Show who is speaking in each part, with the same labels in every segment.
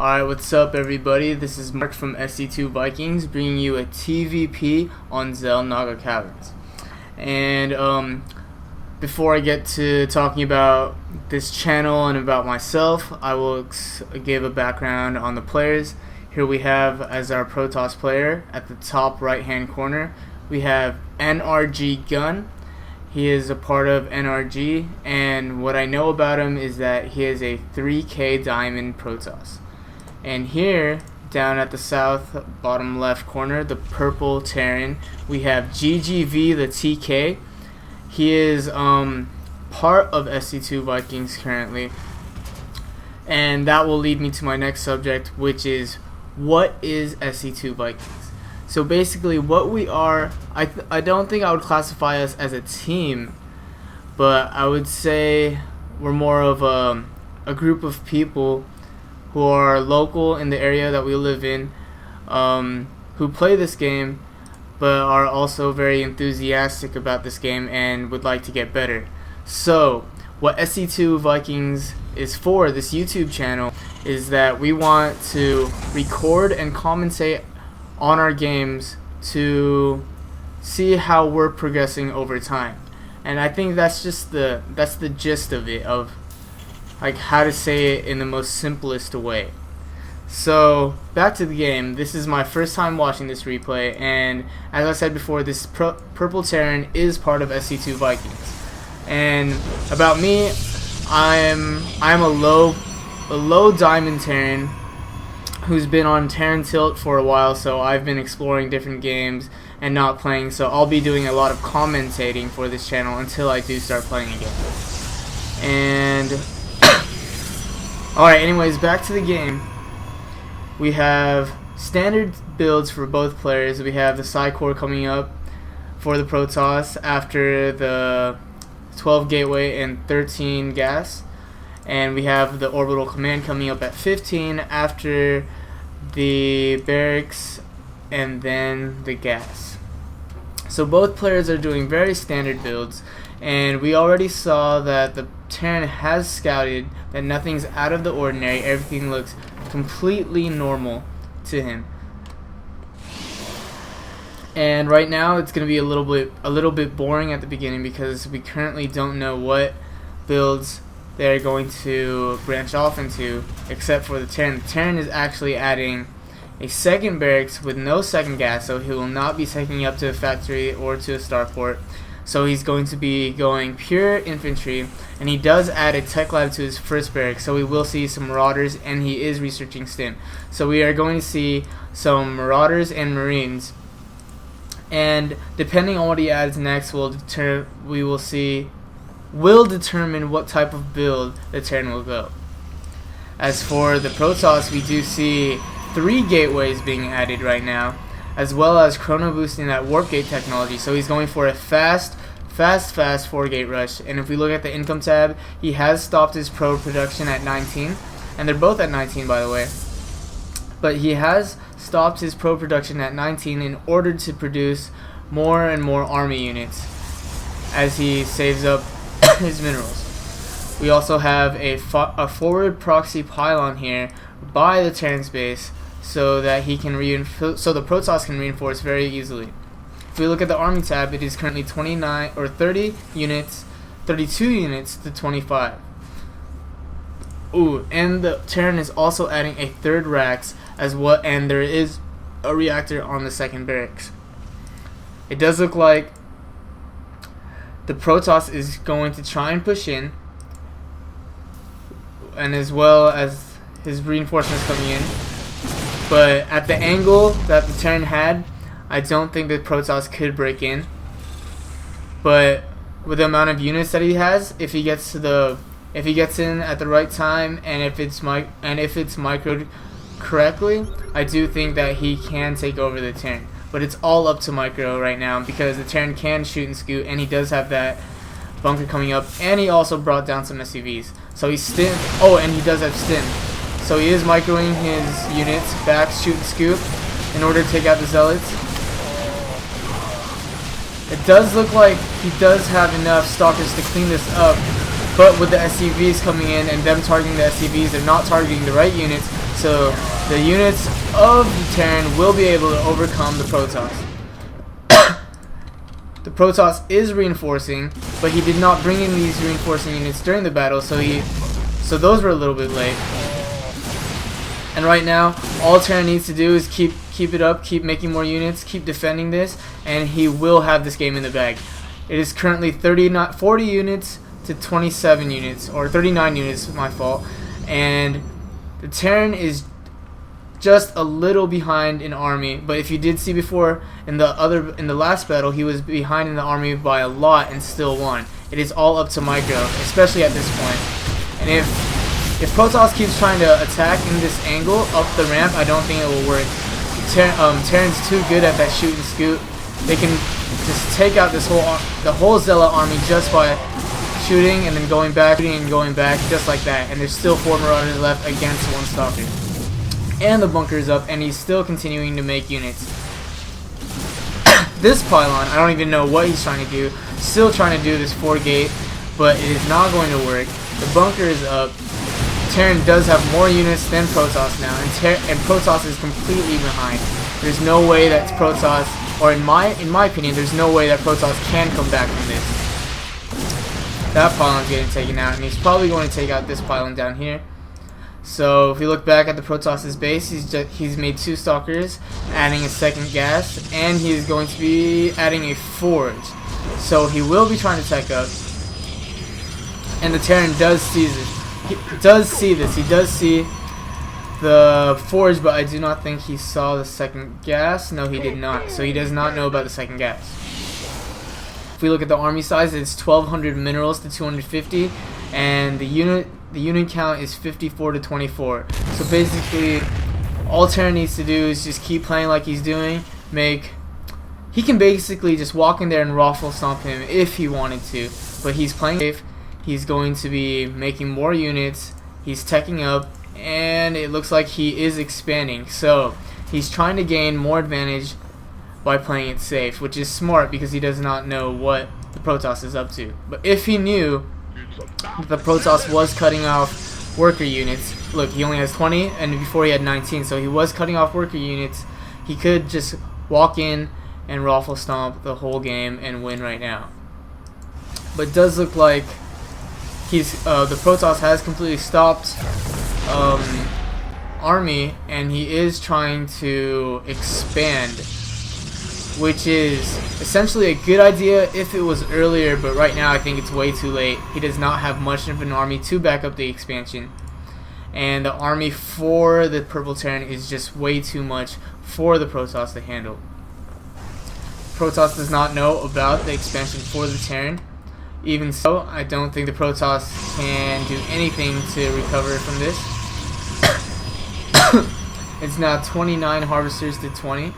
Speaker 1: Alright, what's up everybody? This is Mark from SC2 Vikings bringing you a TVP on Xel Naga Caverns. And before I get to talking about this channel and about myself, I will give a background on the players. Here we have as our Protoss player at the top right hand corner, we have NrGGuN. He is a part of NrG, and what I know about him is that he is a 3K diamond Protoss. And here, down at the south bottom left corner, the purple Terran, we have ggVtheTK. He is part of SC2 Vikings currently. And that will lead me to my next subject, which is, what is SC2 Vikings? So basically what we are, I don't think I would classify us as a team, but I would say we're more of a group of people who are local in the area that we live in, who play this game, but are also very enthusiastic about this game and would like to get better. So what SC2 Vikings is for, this YouTube channel, is that we want to record and commentate on our games to see how we're progressing over time. And I think that's just the gist of it, of like how to say it in the most simplest way. So back to the game. This is my first time watching this replay, and as I said before, this purple Terran is part of SC2 Vikings. And about me, I'm a low diamond Terran who's been on Terran tilt for a while, so I've been exploring different games and not playing, so I'll be doing a lot of commentating for this channel until I do start playing again. And alright, anyways, back to the game. We have standard builds for both players. We have the Psi Core coming up for the Protoss after the 12 gateway and 13 gas. And we have the orbital command coming up at 15 after the barracks and then the gas. So both players are doing very standard builds, and we already saw that the Terran has scouted that nothing's out of the ordinary. Everything looks completely normal to him. And right now it's going to be a little bit boring at the beginning because we currently don't know what builds they're going to branch off into, except for the Terran. The Terran is actually adding a second barracks with no second gas, so he will not be taking up to a factory or to a starport. So he's going to be going pure infantry, and he does add a tech lab to his first barracks, so we will see some Marauders, and he is researching stim. So we are going to see some Marauders and Marines, and depending on what he adds next will determine what type of build the Terran will go. As for the Protoss, we do see 3 gateways being added right now, as well as chrono boosting that warp gate technology. So he's going for a fast 4 gate rush. And if we look at the income tab, he has stopped his pro production at 19, and they're both at 19 by the way, but he has stopped his pro production at 19 in order to produce more and more army units as he saves up his minerals. We also have a forward proxy pylon here by the Terran's base, so that he can so the Protoss can reinforce very easily. If we look at the army tab, it is currently 29 or 30 units, 32 units to 25. Ooh, and the Terran is also adding a third racks and there is a reactor on the second barracks. It does look like the Protoss is going to try and push in, and as well as his reinforcements coming in. But at the angle that the Terran had, I don't think the Protoss could break in. But with the amount of units that he has, if he gets in at the right time, and if it's microed correctly, I do think that he can take over the Terran. But it's all up to micro right now because the Terran can shoot and scoot, and he does have that bunker coming up, and he also brought down some SCVs. So he's stim. Oh, and he does have stim. So he is microing his units back, shoot and scoop, in order to take out the zealots. It does look like he does have enough stalkers to clean this up, but with the SCVs coming in and them targeting the SCVs, they're not targeting the right units, So the units of the Terran will be able to overcome the Protoss. The Protoss is reinforcing, but he did not bring in these reinforcing units during the battle, so those were a little bit late. And right now, all Terran needs to do is keep it up, keep making more units, keep defending this, and he will have this game in the bag. It is currently 40 units to 27 units, or 39 units, my fault, and the Terran is just a little behind in army. But if you did see before in the last battle, he was behind in the army by a lot and still won. It is all up to Micro, especially at this point. And if Protoss keeps trying to attack in this angle up the ramp, I don't think it will work. Terran's too good at that shoot and scoot. They can just take out the whole Zella army just by shooting and then going back, shooting and going back, just like that. And there's still 4 Marauders left against 1 Stalker. And the bunker is up, and he's still continuing to make units. This pylon, I don't even know what he's trying to do. Still trying to do this 4-gate, but it is not going to work. The bunker is up. Terran does have more units than Protoss now, and Protoss is completely behind. There's no way that Protoss, or in my opinion, there's no way that Protoss can come back from this. That pylon's getting taken out, and he's probably going to take out this pylon down here. So if we look back at the Protoss's base, he's made 2 Stalkers, adding a 2nd gas, and he is going to be adding a forge. So he will be trying to tech up, and the Terran does see this. He does see the forge, but I do not think he saw the 2nd gas. No, he did not. So he does not know about the 2nd gas. If we look at the army size, it's 1,200 minerals to 250, and the unit count is 54 to 24. So basically, all Terran needs to do is just keep playing like he's doing. He can basically just walk in there and raffle stomp him if he wanted to, but he's playing safe. He's going to be making more units. He's teching up, and it looks like he is expanding. So he's trying to gain more advantage by playing it safe, which is smart because he does not know what the Protoss is up to. But if he knew that the Protoss was cutting off worker units, look, he only has 20, and before he had 19, so he was cutting off worker units. He could just walk in and raffle stomp the whole game and win right now. But it does look like the Protoss has completely stopped army, and he is trying to expand, which is essentially a good idea if it was earlier, but right now I think it's way too late. He does not have much of an army to back up the expansion, and the army for the Purple Terran is just way too much for the Protoss to handle. Protoss does not know about the expansion for the Terran. Even so, I don't think the Protoss can do anything to recover from this. It's now 29 harvesters to 20.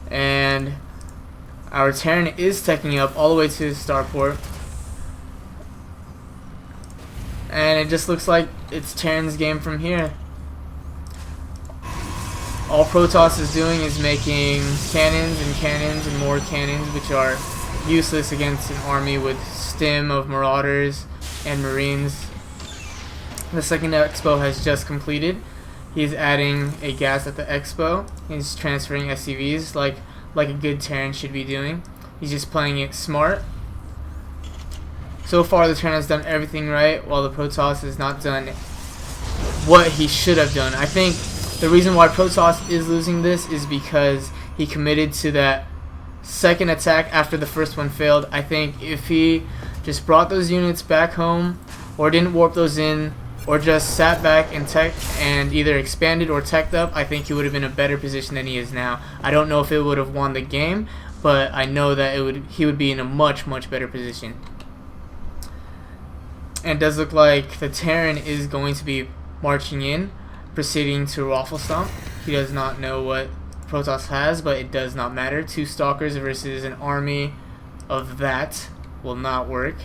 Speaker 1: And our Terran is teching up all the way to the starport. And it just looks like it's Terran's game from here. All Protoss is doing is making cannons and more cannons, which are useless against an army with stim of Marauders and Marines. The 2nd expo has just completed. He's adding a gas at the expo. He's transferring SCVs like a good Terran should be doing. He's just playing it smart. So far the Terran has done everything right, while the Protoss has not done what he should have done. I think the reason why Protoss is losing this is because he committed to that 2nd attack after the 1st one failed. I think if he just brought those units back home, or didn't warp those in, or just sat back and teched and either expanded or teched up, I think he would have been in a better position than he is now. I don't know if it would have won the game, but I know that he would be in a much better position. And it does look like the Terran is going to be marching in, proceeding to raffle stomp. He does not know what Protoss has, but it does not matter. 2 Stalkers versus an army of that will not work.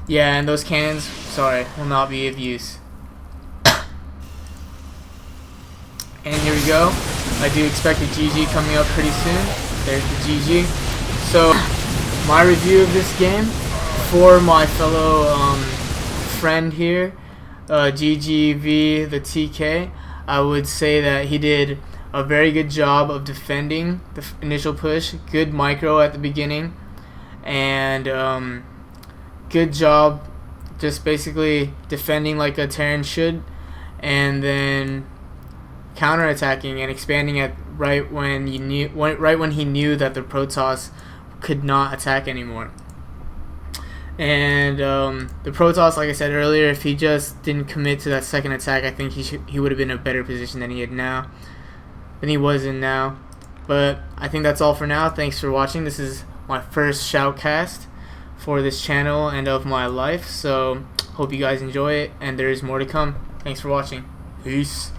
Speaker 1: Yeah, and those cannons, sorry, will not be of use. And here we go. I do expect a GG coming up pretty soon. There's the GG. So, my review of this game for my fellow friend here. ggVtheTK, I would say that he did a very good job of defending the initial push. Good micro at the beginning, and good job just basically defending like a Terran should, and then counterattacking and expanding it right when he knew that the Protoss could not attack anymore. And the Protoss, like I said earlier, if he just didn't commit to that second attack, I think he would have been in a better position than he was in now. But I think that's all for now. Thanks for watching. This is my first shoutcast for this channel and of my life, so hope you guys enjoy it, and there is more to come. Thanks for watching. Peace.